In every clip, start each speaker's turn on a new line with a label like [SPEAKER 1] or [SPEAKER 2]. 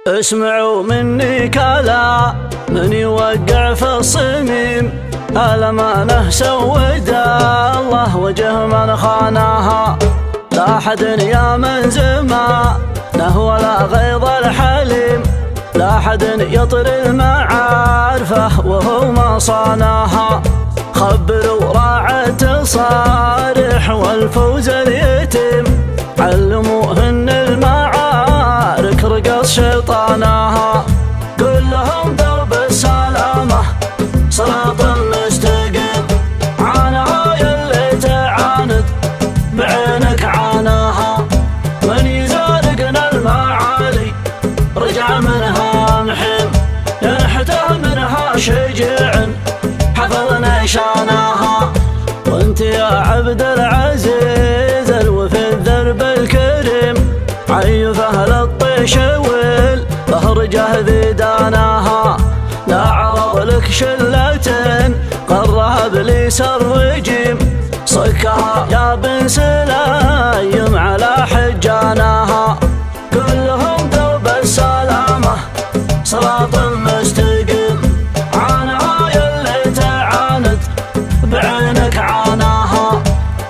[SPEAKER 1] اسمعوا مني كلا من يوقع في الصميم، الأمانة سودا الله وجه من خانها. لا حد يا من زمانه ولا غيظ الحليم، لا حد يطر المعارفه وهو ما صانها. خبروا راعة صارح والفوز اليتيم، علموهن المعارك رقص شيطانها. قل لهم درب السلامة صراط مستقيم، عانها يلي تعاند بعينك عاناها. من يزارقنا المعالي رجع منها محيم، ينحته منها شجيع حفظنا شانها. وانت يا عبد العزيز الوفي الدرب الكريم، عيف اهل الطيش والبهرجه ذي داناها. لا عرض لك شلة قرها ابليس الرجيم، صكها يا بن سلايم على حجاناها. كلهم درب السلامة صراط مستقيم، عانها يلي تعاند بعينك عاناها.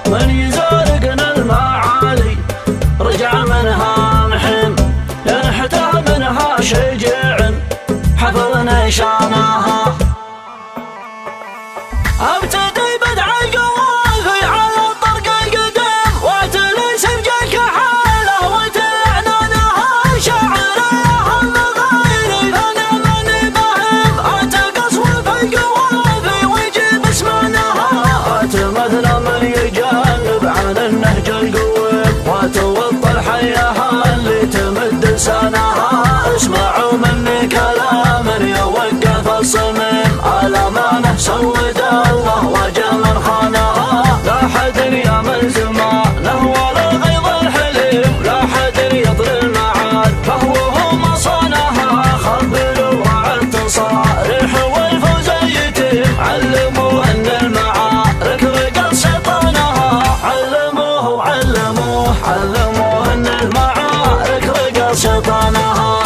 [SPEAKER 1] من يزارقنا المعالي رجع منها محيم، ينحته منها شجيع حفظنا شانها. ابتدي بدع القوافي على الطرق القديم، واتلي سرجك حاله وتعنانها. شاعر لهم غيري فانا ماني فاهم، اتقص في القوافي ويجيب اسمانها. اتمثل من يجنب عن النهج القويم، وتوطى الحياة اللي تمد لسانها. اسمعوا مني كلام يوقف الصميم، الأمانة سود الله وجه من خانها. لا حد يا من زمانه ولا غيظ الحليم، لا حد يطر المعاد فهو ما صانها. خبروا راعة صارح والفوز اليتيم، علموا ان المعارك رقص شيطانها. علموه ان المعارك رقص شيطانها.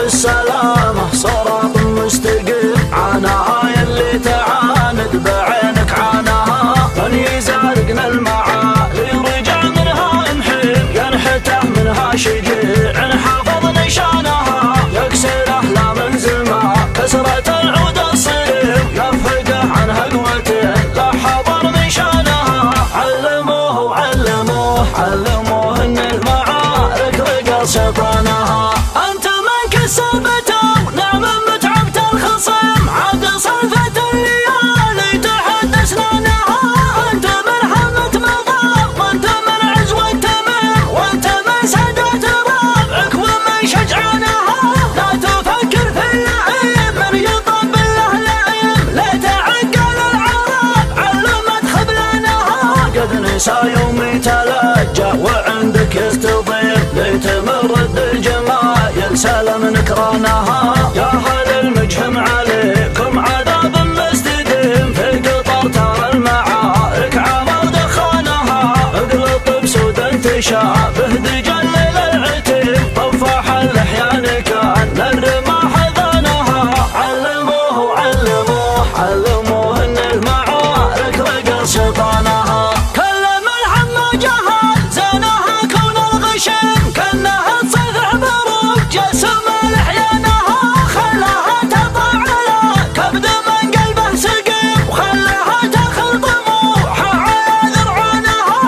[SPEAKER 1] السلامة صراط مستقيم، عانها يلي تعاند بعينك عانها. من يزارقنا المعالي رجع منها محيم، ينحته منها شجيع حفظ نشانها. يكسره لا من زمان كسرة العود الصريم، يفقه عنها قوتين لا حضر من شانها. علموه ان المعارك رقص شيطانها. سبتوا نعم متعبت الخصم، عاد صرفة الليالي تحت اسنانها. انت من حمة مضام، وانت من عزوة تمام، وانت من سادات ربعك ومن شجعانها. لا تفكر في اللعيب من يطب له لعيب، لا تعقل العرب علمت خبلانها. قد نسى يومي تلجأ وعندك يستضيف، لتمرد الجمال سلم نكرانها. يا هل المجهم عليكم عذاب مستديم، في قطر ترى المعارك عمر دخانها. اقلط بسود تشابه دجل العتيم، طفح اللحيان كان الرماح ذانها. علموه ان المعارك رقص شيطانها. كلم الحمى جهل زانها كون الغشيم، كانها تصيح بروق جسم لحيانها. خلاها تطع على كبد من قلبه سقيم، وخلاها تاخذ طموحها على ذرعانها.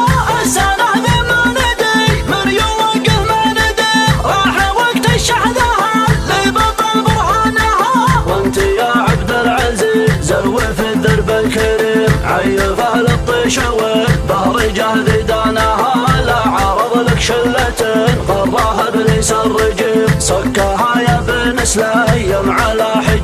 [SPEAKER 1] السنة ذي ما ندري من يوقف ما ندري، راح وقت الشحذها اللي بطل برهانها. وانت يا عبد العزيز الوفي الدرب الكريم، عيف اهل الطيش والبهرجه ذي دانها. لا عرض لك شلة قراها ابليس الرجيم، صكها يا بن سلايم على حجانها.